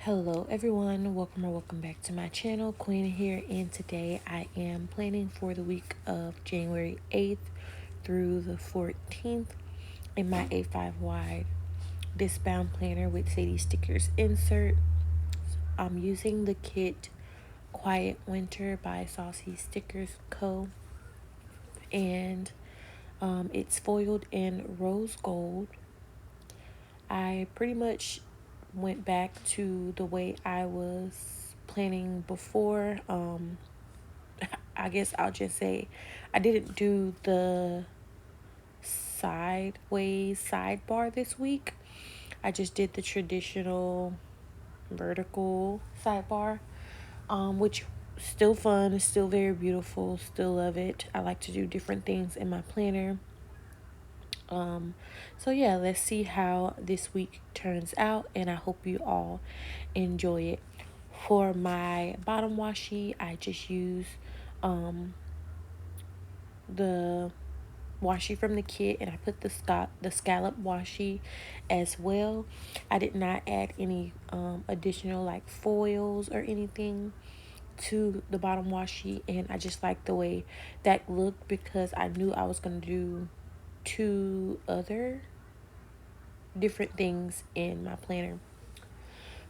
Hello everyone, welcome or welcome back to my channel. Queen here, and today I am planning for the week of January 8th through the 14th in my A5 wide discbound planner with Sadie stickers insert. I'm using the kit Quiet Winter by Saucystickersco, and it's foiled in rose gold. I pretty much went back to the way I was planning before. I guess I'll just say I didn't do the sideways sidebar this week. I just did the traditional vertical sidebar, which still fun, is still very beautiful, still love it. I like to do different things in my planner. So yeah, let's see how this week turns out, and I hope you all enjoy it. For my bottom washi, I just use the washi from the kit, and I put the scallop washi as well. I did not add any additional like foils or anything to the bottom washi, and I just like the way that looked because I knew I was going to do two other different things in my planner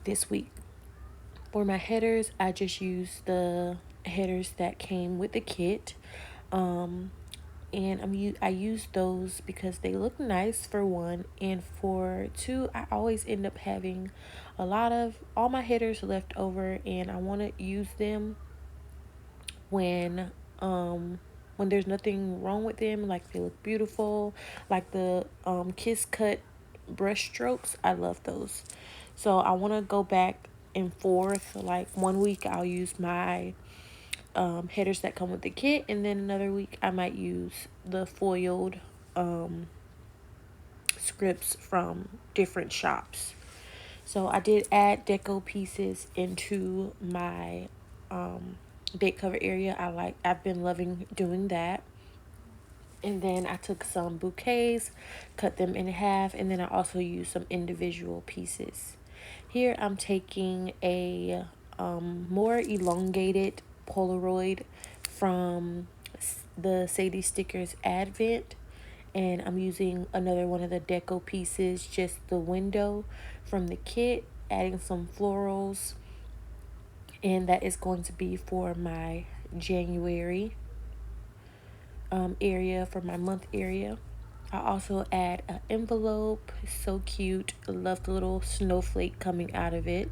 this week. For my headers, I just used the headers that came with the kit. And I use those because they look nice for one, and for two, I always end up having a lot of all my headers left over, and I want to use them when there's nothing wrong with them, like they look beautiful, like the kiss cut brush strokes. I love those, so I want to go back and forth. Like one week I'll use my headers that come with the kit, and then another week I might use the foiled scripts from different shops. So I did add deco pieces into my date cover area. I've been loving doing that. And then I took some bouquets, cut them in half, and then I also used some individual pieces. Here I'm taking a more elongated Polaroid from the Sadie Stickers Advent, and I'm using another one of the deco pieces, just the window from the kit, adding some florals, and that is going to be for my January area, for my month area. I also add an envelope. It's so cute. I love the little snowflake coming out of it.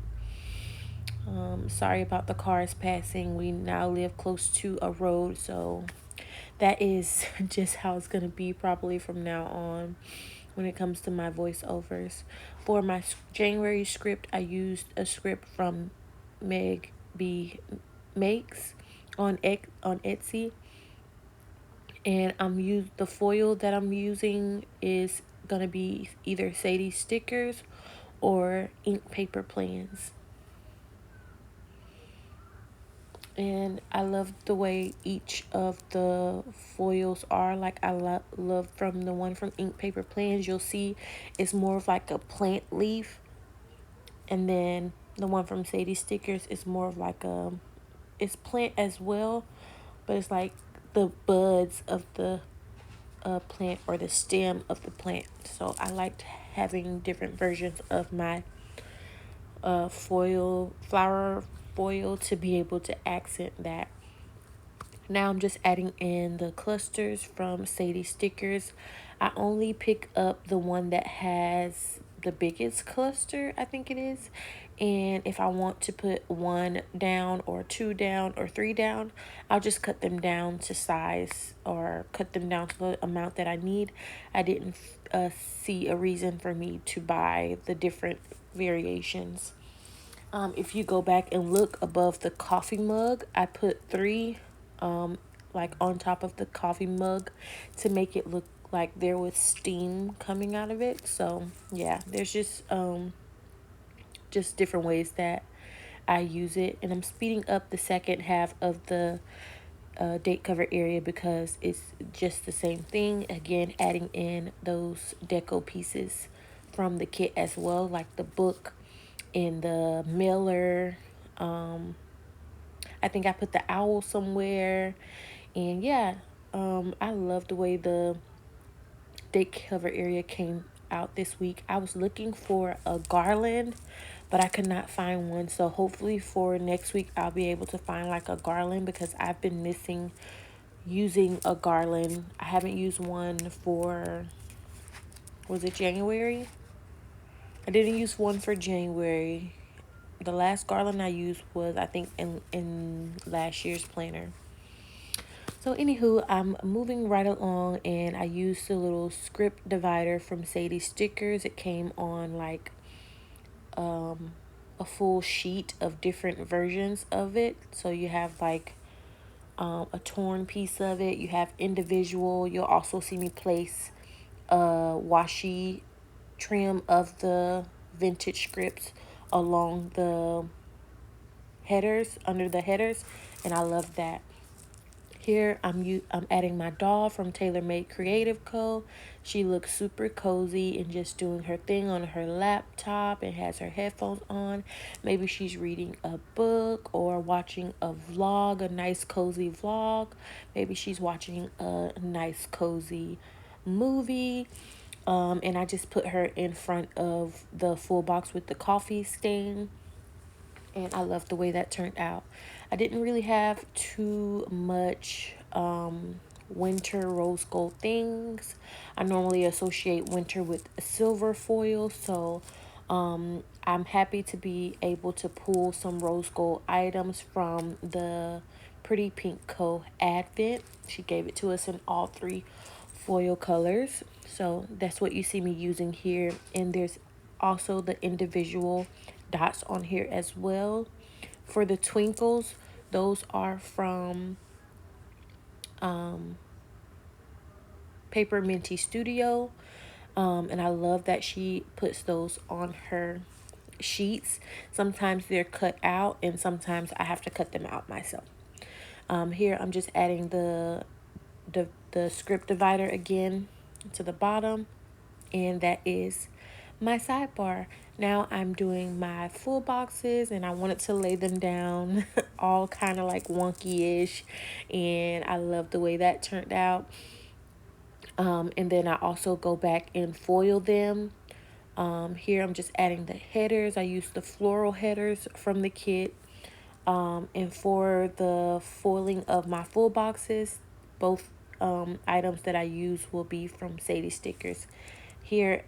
Sorry about the cars passing. We now live close to a road, so that is just how it's going to be probably from now on when it comes to my voiceovers. For my January script, I used a script from Meg B Makes on Etsy, and the foil that I'm using is gonna be either Sadie stickers or ink paper plans. And I love the way each of the foils are. Like I love from the one from ink paper plans, you'll see it's more of like a plant leaf, and then the one from Sadie stickers is more of like it's plant as well, but it's like the buds of the plant, or the stem of the plant. So I liked having different versions of my flower foil to be able to accent that. Now I'm just adding in the clusters from Sadie Stickers. I only pick up the one that has the biggest cluster, I think it is. And if I want to put one down or two down or three down, I'll just cut them down to size, or cut them down to the amount that I need. I didn't see a reason for me to buy the different variations. If you go back and look above the coffee mug, I put three like on top of the coffee mug to make it look like there was steam coming out of it. So yeah, there's just different ways that I use it. And I'm speeding up the second half of the date cover area because it's just the same thing. Again, adding in those deco pieces from the kit as well, like the book in the mailer. I think I put the owl somewhere. And yeah, I love the way the date cover area came out this week. I was looking for a garland, but I could not find one. So hopefully for next week, I'll be able to find like a garland, because I've been missing using a garland. I haven't used one for, was it January? I didn't use one for January. The last garland I used was, I think, in last year's planner. So anywho, I'm moving right along, and I used the little script divider from Sadie Stickers. It came on like a full sheet of different versions of it. So you have like a torn piece of it. You have individual. You'll also see me place a washi trim of the vintage scripts along the headers, under the headers, and I love that. Here I'm adding my doll from TaylorMade Creative Co. She looks super cozy and just doing her thing on her laptop and has her headphones on. Maybe she's reading a book or watching a vlog, a nice cozy vlog. Maybe she's watching a nice cozy movie. And I just put her in front of the full box with the coffee stain, and I love the way that turned out. I didn't really have too much winter rose gold things. I normally associate winter with silver foil, so I'm happy to be able to pull some rose gold items from the Pretty Pink Co. Advent. She gave it to us in all 3 foil colors, so that's what you see me using here. And there's also the individual dots on here as well. For the twinkles, those are from Paper Minty Studio, and I love that she puts those on her sheets. Sometimes they're cut out, and sometimes I have to cut them out myself. Here I'm just adding the script divider again to the bottom, and that is my sidebar. Now I'm doing my full boxes, and I wanted to lay them down all kind of like wonky-ish, and I love the way that turned out. And then I also go back and foil them. Here I'm just adding the headers. I use the floral headers from the kit. And for the foiling of my full boxes, both items that I use will be from Sadie Stickers. Here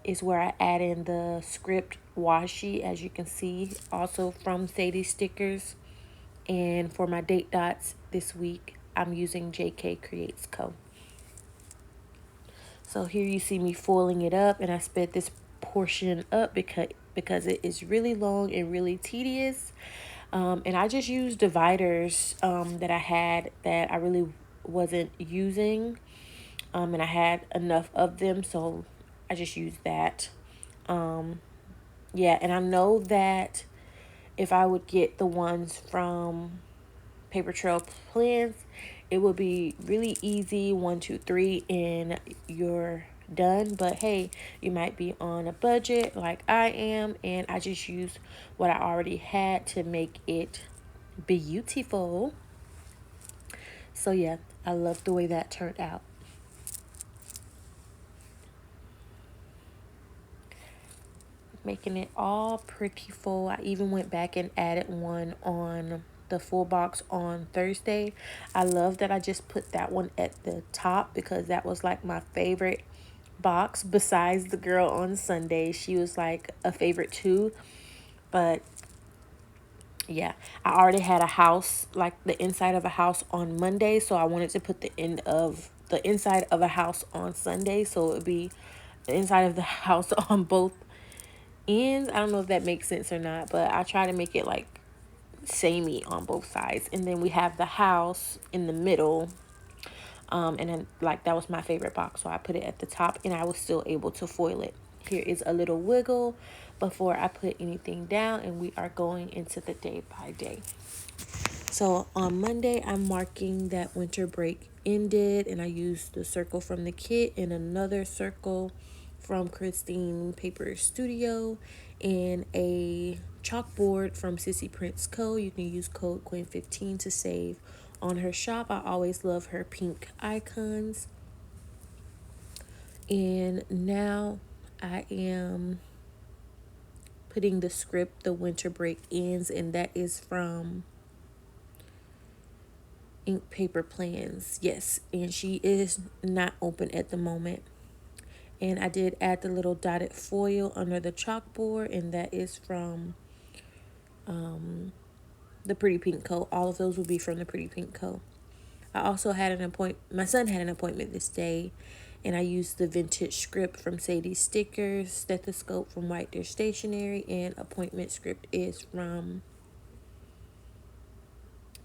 is where I add in the script washi, as you can see, also from Sadie Stickers. And for my date dots this week, I'm using JK Creates Co. So here you see me foiling it up, and I sped this portion up because it is really long and really tedious. And I just used dividers that I had that I really wasn't using. And I had enough of them, so I just used that. Yeah, and I know that if I would get the ones from Paper Trail Plans, it would be really easy, 1 2 3, and you're done. But hey, you might be on a budget like I am, and I just used what I already had to make it beautiful. So yeah, I love the way that turned out. Making it all pretty full. I even went back and added one on the full box on Thursday. I love that I just put that one at the top, because that was like my favorite box besides the girl on Sunday. She was like a favorite too. But yeah, I already had a house, like the inside of a house on Monday, so I wanted to put the inside of a house on Sunday, so it would be the inside of the house on both ends. I don't know if that makes sense or not, but I try to make it like samey on both sides. And then we have the house in the middle. And then like that was my favorite box, so I put it at the top, and I was still able to foil it. Here is a little wiggle before I put anything down, and we are going into the day by day. So on Monday, I'm marking that winter break ended, and I used the circle from the kit and another circle from Christine Paper Studio. in a chalkboard from Sissysprintsco. You can use code Quen20 to save on her shop. I always love her pink icons. And now I am putting the script, The Winter Break Ends, and that is from Ink Paper Plans. Yes, and she is not open at the moment. And I did add the little dotted foil under the chalkboard, and that is from the Pretty Pink Co. All of those will be from the Pretty Pink Co. I also had an appointment. My son had an appointment this day, and I used the vintage script from Sadie's Stickers, stethoscope from White Deer Stationery, and appointment script is from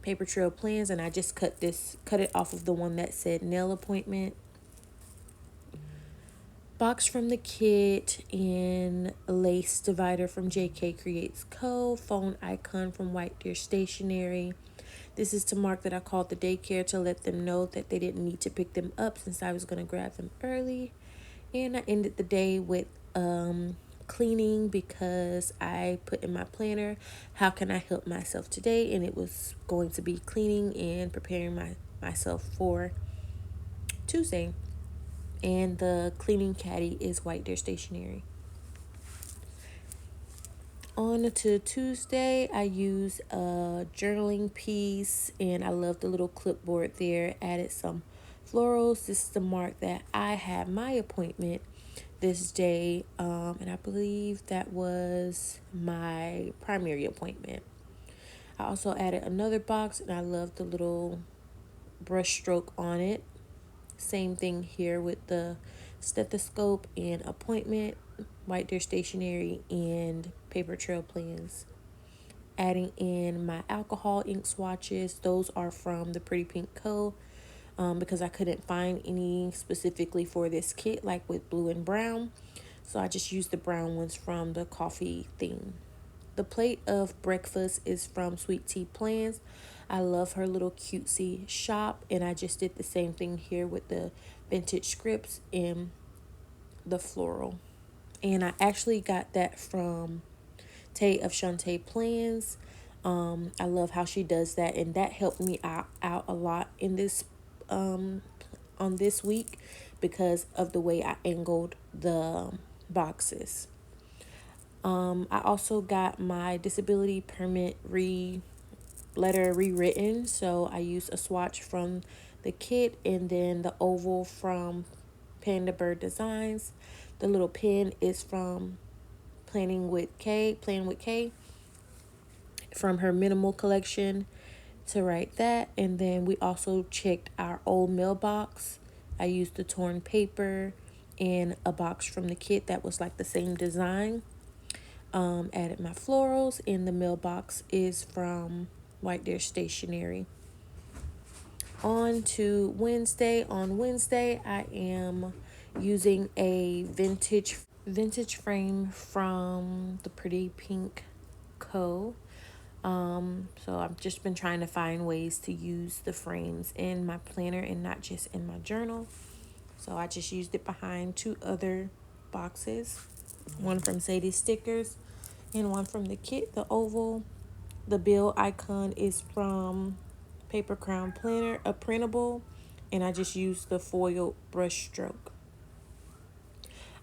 Paper Trail Plans. And I just cut it off of the one that said nail appointment. Box from the kit, and lace divider from JK Creates Co. Phone icon from White Deer Stationery. This is to mark that I called the daycare to let them know that they didn't need to pick them up since I was going to grab them early. And I ended the day with cleaning, because I put in my planner, how can I help myself today? And it was going to be cleaning and preparing myself for Tuesday. And the cleaning caddy is White Deer Stationery. On to Tuesday, I used a journaling piece, and I love the little clipboard there. Added some florals. This is the mark that I had my appointment this day, and I believe that was my primary appointment. I also added another box, and I love the little brush stroke on it. Same thing here with the stethoscope and appointment, White Deer Stationery, and Paper Trail Plans. Adding in my alcohol ink swatches. Those are from the Pretty Pink Co. Because I couldn't find any specifically for this kit, like with blue and brown. So I just used the brown ones from the coffee theme. The plate of breakfast is from Sweet Tea Plans. I love her little cutesy shop, and I just did the same thing here with the vintage scripts and the floral. And I actually got that from Tay of Shantae Plans. I love how she does that, and that helped me out a lot in this on this week because of the way I angled the boxes. I also got my disability permit letter rewritten, so I used a swatch from the kit and then the oval from Panda Bird Designs. The little pen is from Planning with K from her minimal collection to write that. And then we also checked our old mailbox. I used the torn paper and a box from the kit that was like the same design. Added my florals, and the mailbox is from White Deer Stationery. On to Wednesday. On Wednesday, I am using a vintage frame from the Pretty Pink Co. So I've just been trying to find ways to use the frames in my planner and not just in my journal. So I just used it behind two other boxes, one from Sadie Stickers and one from the kit, the oval. The bill icon is from Paper Crown Planner, a printable, and I just used the foil brush stroke.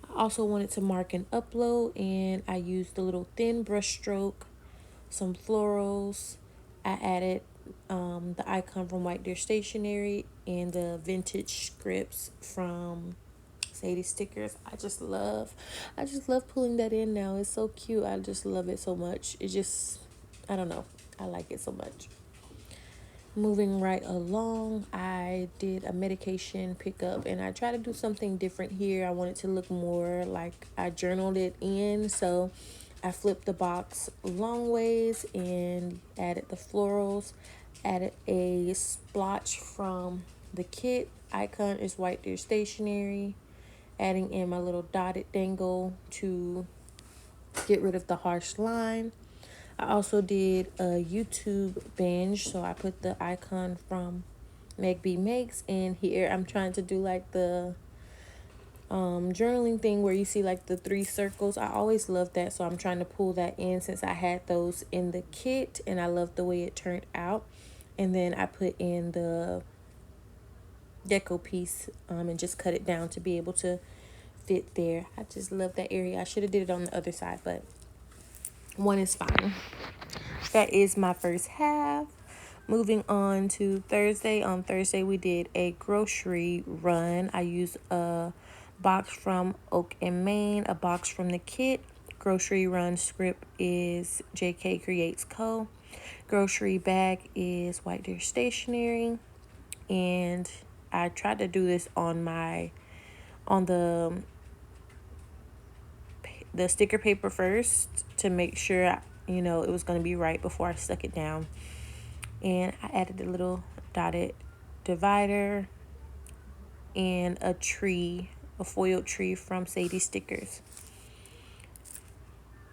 I also wanted to mark an upload, and I used the little thin brush stroke, some florals. I added the icon from White Deer Stationery and the vintage scripts from Sadie Stickers. I just love pulling that in now. It's so cute. I just love it so much. I don't know. I like it so much. Moving right along, I did a medication pickup, and I tried to do something different here. I wanted to look more like I journaled it in, so I flipped the box long ways and added the florals. Added a splotch from the kit. Icon is White Deer Stationery. Adding in my little dotted dangle to get rid of the harsh line. I also did a YouTube binge, so I put the icon from Meg B Makes, and here I'm trying to do like the journaling thing where you see like the 3 circles. I always loved that, so I'm trying to pull that in since I had those in the kit and I love the way it turned out. And then I put in the deco piece and just cut it down to be able to fit there. I just love that area. I should have did it on the other side, but one is fine. That is my first half. Moving on to Thursday. On Thursday, we did a grocery run. I used a box from Oak and Main, a box from the kit. Grocery run script is JK Creates Co. Grocery bag is White Deer Stationery. And I tried to do this on the sticker paper first to make sure it was going to be right before I stuck it down. And I added a little dotted divider and a foiled tree from Sadie Stickers.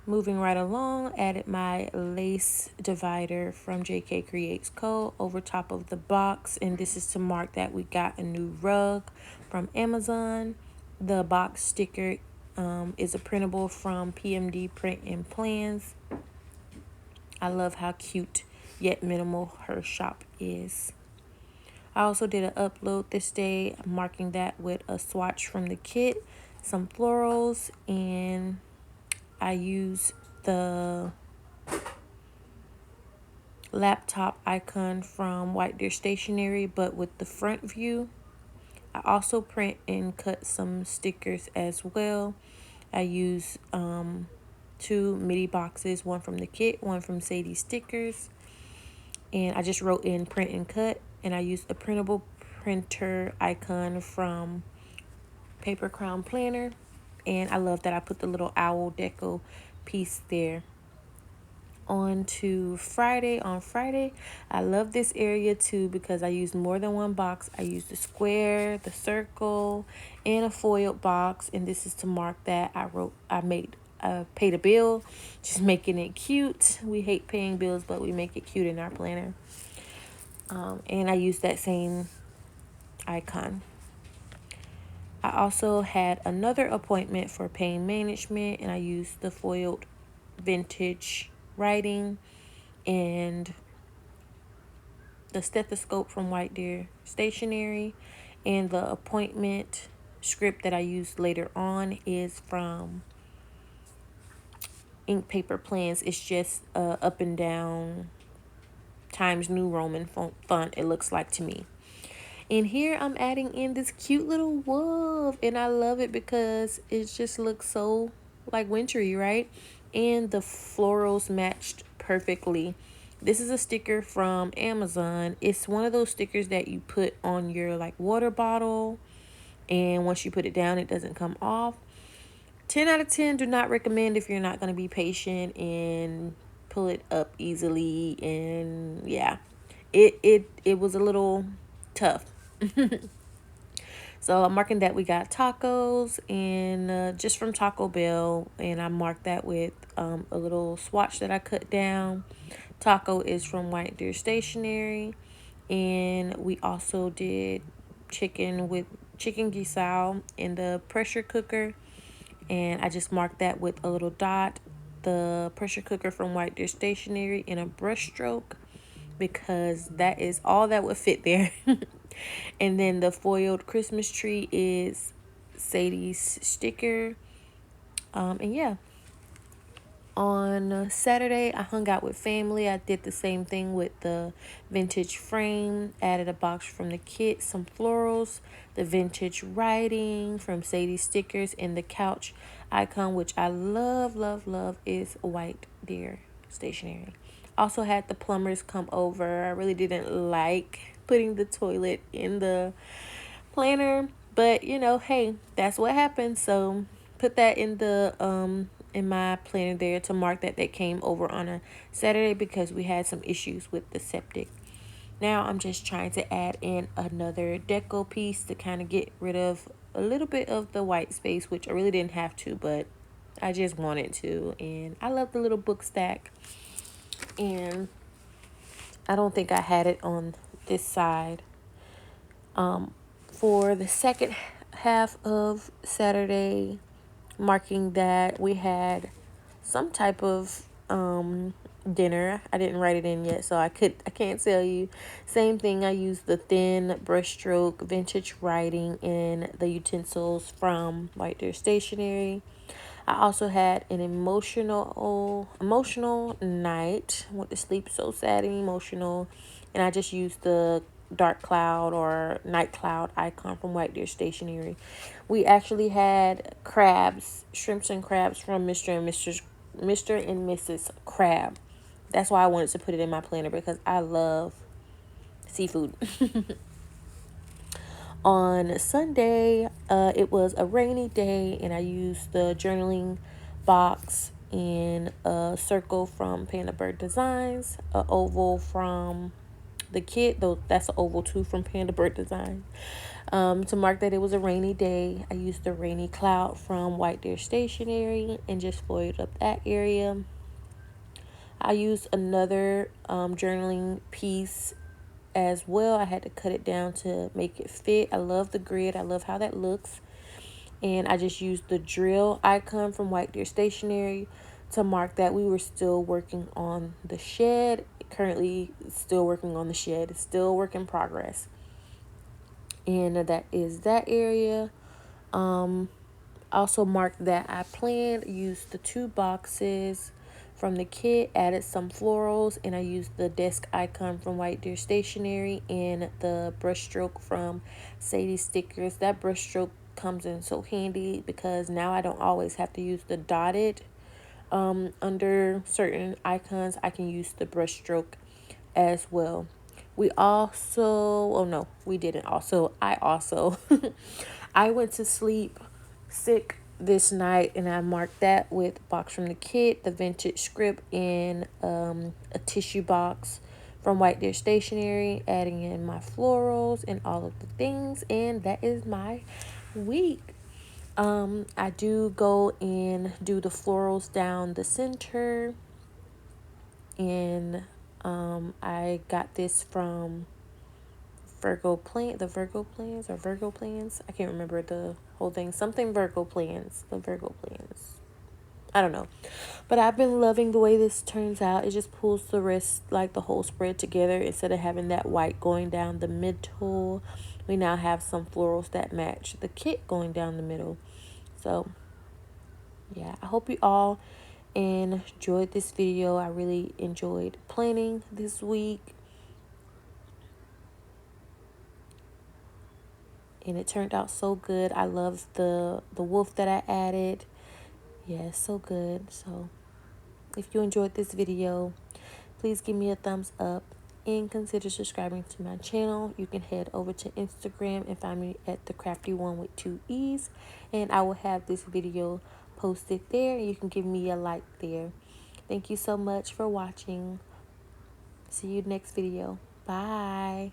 Moving right along, added my lace divider from JK Creates Co. over top of the box, and this is to mark that we got a new rug from Amazon. The box sticker is a printable from PMD Print and Plans. I love how cute yet minimal her shop is. I also did an upload this day, marking that with a swatch from the kit, some florals, and I used the laptop icon from White Deer Stationery, but with the front view. I also print and cut some stickers as well. I used 2 MIDI boxes, one from the kit, one from Sadie Stickers. And I just wrote in print and cut, and I used a printable printer icon from Paper Crown Planner. And I love that I put the little owl deco piece there. On to Friday. On Friday, I love this area too because I used more than one box. I used the square, the circle, and a foiled box. And this is to mark that I paid a bill, just making it cute. We hate paying bills, but we make it cute in our planner. And I used that same icon. I also had another appointment for pain management, and I used the foiled vintage writing and the stethoscope from White Deer Stationery. And the appointment script that I used later on is from Ink Paper Plans. It's just up and down Times New Roman font, it looks like to me. And here I'm adding in this cute little wolf, and I love it because it just looks so like wintry, right? And the florals matched perfectly. This is a sticker from Amazon. It's one of those stickers that you put on your like water bottle, and once you put it down, it doesn't come off. 10 out of 10, do not recommend if you're not going to be patient and pull it up easily. And yeah, it was a little tough. So I'm marking that we got tacos and just from Taco Bell, and I marked that with a little swatch that I cut down. Taco is from White Deer Stationery, and we also did chicken guisao in the pressure cooker, and I just marked that with a little dot. The pressure cooker from White Deer Stationery in a brush stroke, because that is all that would fit there. And then the foiled Christmas tree is Sadie's sticker. And yeah, on Saturday, I hung out with family. I did the same thing with the vintage frame, added a box from the kit, some florals, the vintage writing from Sadie Stickers, and the couch icon, which I love, love, love, is White Deer Stationery. Also had the plumbers come over. I really didn't like putting the toilet in the planner, but hey, that's what happened. So put that in the in my planner there to mark that they came over on a Saturday because we had some issues with the septic. Now I'm just trying to add in another deco piece to kind of get rid of a little bit of the white space, which I really didn't have to, but I just wanted to. And I love the little book stack, and I don't think I had it on this side. For the second half of Saturday, marking that we had some type of dinner. I didn't write it in yet, so I can't tell you. Same thing, I used the thin brushstroke vintage writing in the utensils from White Deer Stationery. I also had an emotional night. Went to sleep so sad and emotional, and I just used the dark cloud or night cloud icon from White Deer Stationery. We actually had crabs, shrimps and crabs from Mr. and Mrs. Crab. That's why I wanted to put it in my planner, because I love seafood. On Sunday, it was a rainy day, and I used the journaling box in a circle from Panda Bird Designs, a oval from the kit, though that's an oval too from Panda Bird Design. To mark that it was a rainy day, I used the rainy cloud from White Deer Stationery and just foiled up that area. I used another journaling piece as well. I had to cut it down to make it fit. I love the grid. I love how that looks. And I just used the drill icon from White Deer Stationery to mark that we were still working on the shed. Currently still working on the shed. It's still a work in progress. And that is that area. Also marked that I planned, used the 2 boxes from the kit, added some florals, and I used the desk icon from White Deer Stationery and the brushstroke from Sadie Stickers. That brushstroke comes in so handy because now I don't always have to use the dotted under certain icons. I can use the brushstroke as well. We also, oh no, we didn't also, I also, I went to sleep sick this night, and I marked that with box from the kit, the vintage script in a tissue box from White Deer Stationery, adding in my florals and all of the things, and that is my week. I do go and do the florals down the center, and I got this from the Virgo plans or Virgo plans. I can't remember the whole thing. Something Virgo plans, the Virgo plans. I don't know. But I've been loving the way this turns out. It just pulls the rest, like the whole spread together, instead of having that white going down the middle. We now have some florals that match the kit going down the middle. So yeah, I hope you all enjoyed this video. I really enjoyed planning this week, and it turned out so good. I love the wolf that I added. Yeah, so good. So if you enjoyed this video, please give me a thumbs up and consider subscribing to my channel. You can head over to Instagram and find me at the crafty one with 2 E's, and I will have this video posted there. You can give me a like there. Thank you so much for watching. See you next video. Bye.